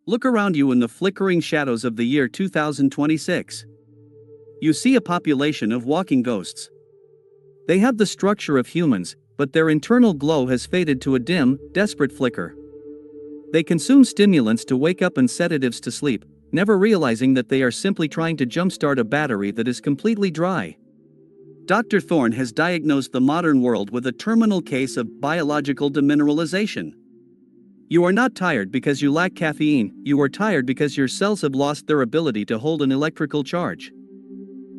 Look around you in the flickering shadows of the year 2026. You see a population of walking ghosts. They have the structure of humans, but their internal glow has faded to a dim, desperate flicker. They consume stimulants to wake up and sedatives to sleep, never realizing that they are simply trying to jumpstart a battery that is completely dry. Dr. Thorne has diagnosed the modern world with a terminal case of biological demineralization. You are not tired because you lack caffeine, you are tired because your cells have lost their ability to hold an electrical charge.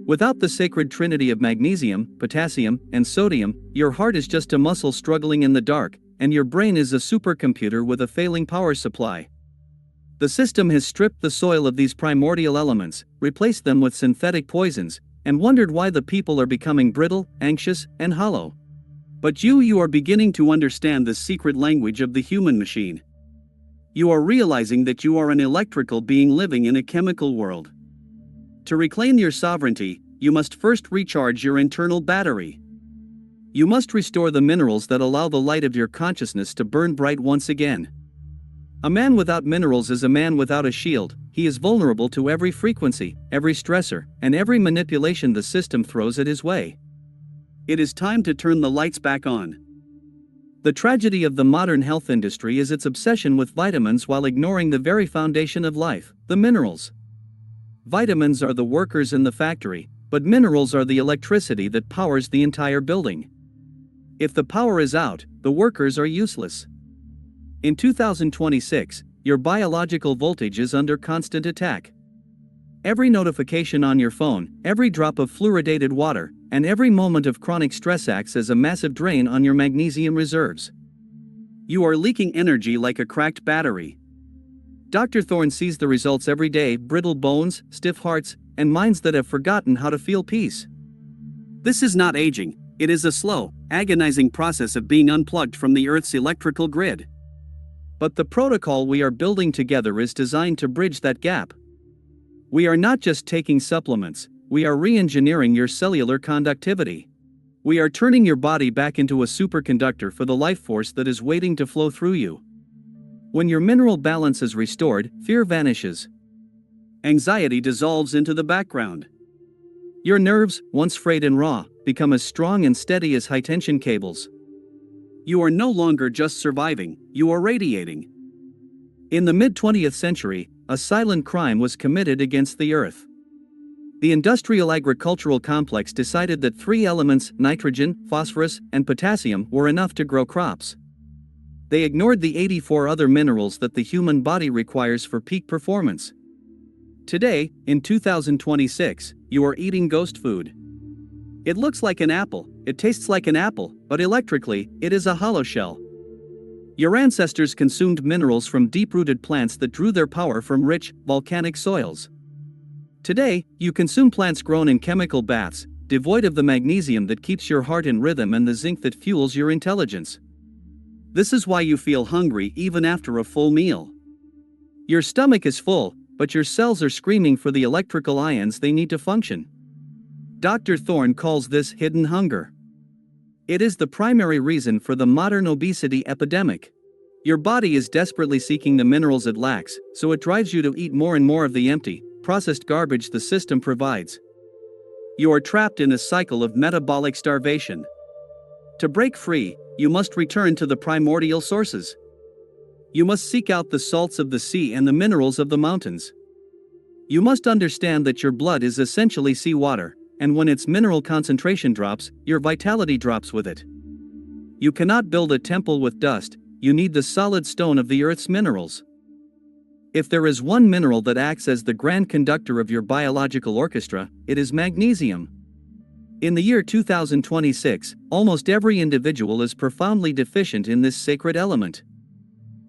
Without the sacred trinity of magnesium, potassium, and sodium, your heart is just a muscle struggling in the dark, and your brain is a supercomputer with a failing power supply. The system has stripped the soil of these primordial elements, replaced them with synthetic poisons, and wondered why the people are becoming brittle, anxious, and hollow. But you are beginning to understand the secret language of the human machine. You are realizing that you are an electrical being living in a chemical world. To reclaim your sovereignty, you must first recharge your internal battery. You must restore the minerals that allow the light of your consciousness to burn bright once again. A man without minerals is a man without a shield. He is vulnerable to every frequency, every stressor, and every manipulation the system throws at his way. It is time to turn the lights back on. The tragedy of the modern health industry is its obsession with vitamins while ignoring the very foundation of life, the minerals. Vitamins are the workers in the factory, but minerals are the electricity that powers the entire building. If the power is out, the workers are useless. In 2026, your biological voltage is under constant attack. Every notification on your phone, every drop of fluoridated water, and every moment of chronic stress acts as a massive drain on your magnesium reserves. You are leaking energy like a cracked battery. Dr. Thorne sees the results every day: brittle bones, stiff hearts, and minds that have forgotten how to feel peace. This is not aging, it is a slow, agonizing process of being unplugged from the Earth's electrical grid. But the protocol we are building together is designed to bridge that gap. We are not just taking supplements, we are re-engineering your cellular conductivity. We are turning your body back into a superconductor for the life force that is waiting to flow through you. When your mineral balance is restored, fear vanishes. Anxiety dissolves into the background. Your nerves, once frayed and raw, become as strong and steady as high-tension cables. You are no longer just surviving, you are radiating. In the mid-20th century, a silent crime was committed against the earth. The industrial agricultural complex decided that 3 elements, nitrogen, phosphorus, and potassium, were enough to grow crops. They ignored the 84 other minerals that the human body requires for peak performance. Today, in 2026, you are eating ghost food. It looks like an apple, it tastes like an apple, but electrically, it is a hollow shell. Your ancestors consumed minerals from deep-rooted plants that drew their power from rich, volcanic soils. Today, you consume plants grown in chemical baths, devoid of the magnesium that keeps your heart in rhythm and the zinc that fuels your intelligence. This is why you feel hungry even after a full meal. Your stomach is full, but your cells are screaming for the electrical ions they need to function. Dr. Thorne calls this hidden hunger. It is the primary reason for the modern obesity epidemic. Your body is desperately seeking the minerals it lacks, so it drives you to eat more and more of the empty, processed garbage the system provides. You are trapped in a cycle of metabolic starvation. To break free, you must return to the primordial sources. You must seek out the salts of the sea and the minerals of the mountains. You must understand that your blood is essentially seawater, and when its mineral concentration drops, your vitality drops with it. You cannot build a temple with dust, you need the solid stone of the earth's minerals. If there is one mineral that acts as the grand conductor of your biological orchestra, it is magnesium. In the year 2026, almost every individual is profoundly deficient in this sacred element.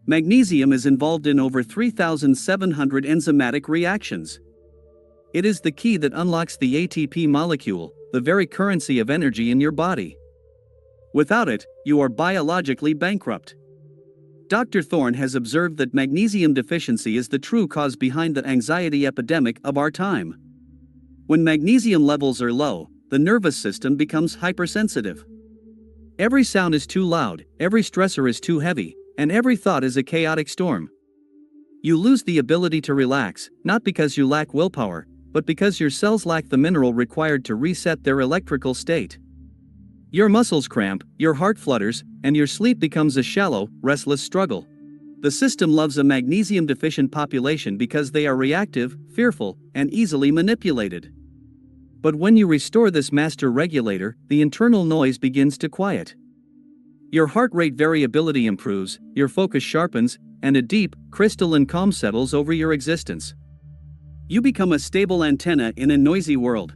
Magnesium is involved in over 3,700 enzymatic reactions. It is the key that unlocks the ATP molecule, the very currency of energy in your body. Without it, you are biologically bankrupt. Dr. Thorne has observed that magnesium deficiency is the true cause behind the anxiety epidemic of our time. When magnesium levels are low, the nervous system becomes hypersensitive. Every sound is too loud, every stressor is too heavy, and every thought is a chaotic storm. You lose the ability to relax, not because you lack willpower, but because your cells lack the mineral required to reset their electrical state. Your muscles cramp, your heart flutters, and your sleep becomes a shallow, restless struggle. The system loves a magnesium-deficient population because they are reactive, fearful, and easily manipulated. But when you restore this master regulator, the internal noise begins to quiet. Your heart rate variability improves, your focus sharpens, and a deep, crystalline calm settles over your existence. You become a stable antenna in a noisy world.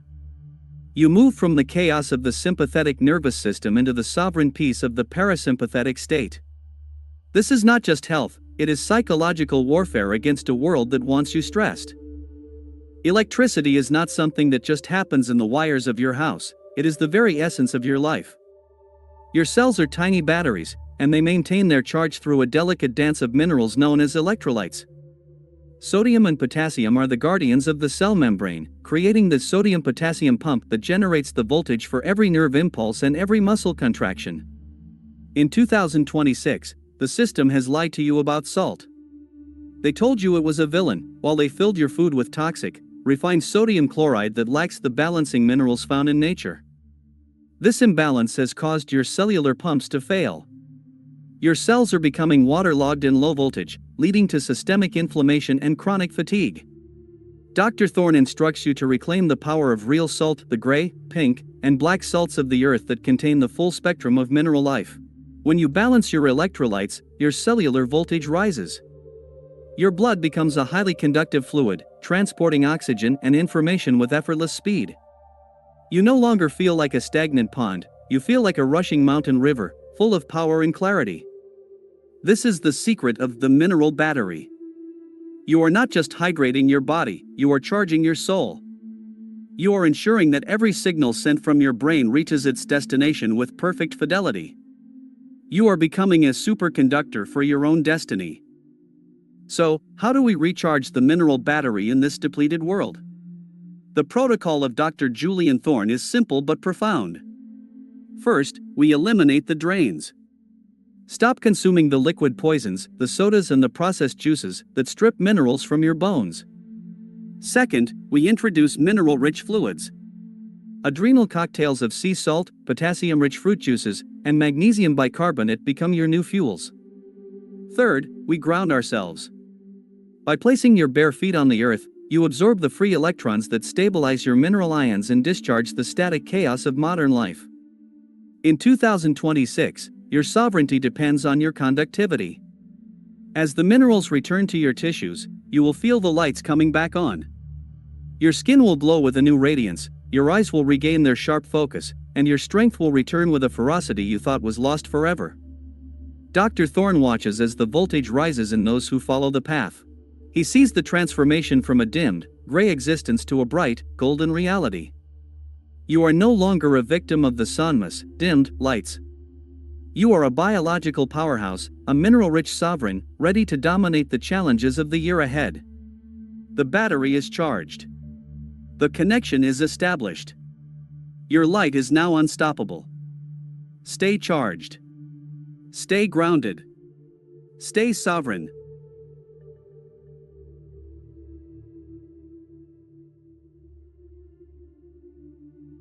You move from the chaos of the sympathetic nervous system into the sovereign peace of the parasympathetic state. This is not just health, it is psychological warfare against a world that wants you stressed. Electricity is not something that just happens in the wires of your house, it is the very essence of your life. Your cells are tiny batteries, and they maintain their charge through a delicate dance of minerals known as electrolytes. Sodium and potassium are the guardians of the cell membrane, creating the sodium-potassium pump that generates the voltage for every nerve impulse and every muscle contraction. In 2026, the system has lied to you about salt. They told you it was a villain, while they filled your food with toxic, refined sodium chloride that lacks the balancing minerals found in nature. This imbalance has caused your cellular pumps to fail. Your cells are becoming waterlogged in low voltage, leading to systemic inflammation and chronic fatigue. Dr. Thorne instructs you to reclaim the power of real salt, the gray, pink, and black salts of the earth that contain the full spectrum of mineral life. When you balance your electrolytes, your cellular voltage rises. Your blood becomes a highly conductive fluid, transporting oxygen and information with effortless speed. You no longer feel like a stagnant pond, you feel like a rushing mountain river, full of power and clarity. This is the secret of the mineral battery. You are not just hydrating your body, you are charging your soul. You are ensuring that every signal sent from your brain reaches its destination with perfect fidelity. You are becoming a superconductor for your own destiny. So, how do we recharge the mineral battery in this depleted world? The protocol of Dr. Julian Thorne is simple but profound. First, we eliminate the drains. Stop consuming the liquid poisons, the sodas and the processed juices that strip minerals from your bones. Second, we introduce mineral-rich fluids. Adrenal cocktails of sea salt, potassium-rich fruit juices, and magnesium bicarbonate become your new fuels. Third, we ground ourselves. By placing your bare feet on the earth, you absorb the free electrons that stabilize your mineral ions and discharge the static chaos of modern life. In 2026, your sovereignty depends on your conductivity. As the minerals return to your tissues, you will feel the lights coming back on. Your skin will glow with a new radiance, your eyes will regain their sharp focus, and your strength will return with a ferocity you thought was lost forever. Dr. Thorne watches as the voltage rises in those who follow the path. He sees the transformation from a dimmed, gray existence to a bright, golden reality. You are no longer a victim of the sunless, dimmed lights. You are a biological powerhouse, a mineral-rich sovereign, ready to dominate the challenges of the year ahead. The battery is charged. The connection is established. Your light is now unstoppable. Stay charged. Stay grounded. Stay sovereign.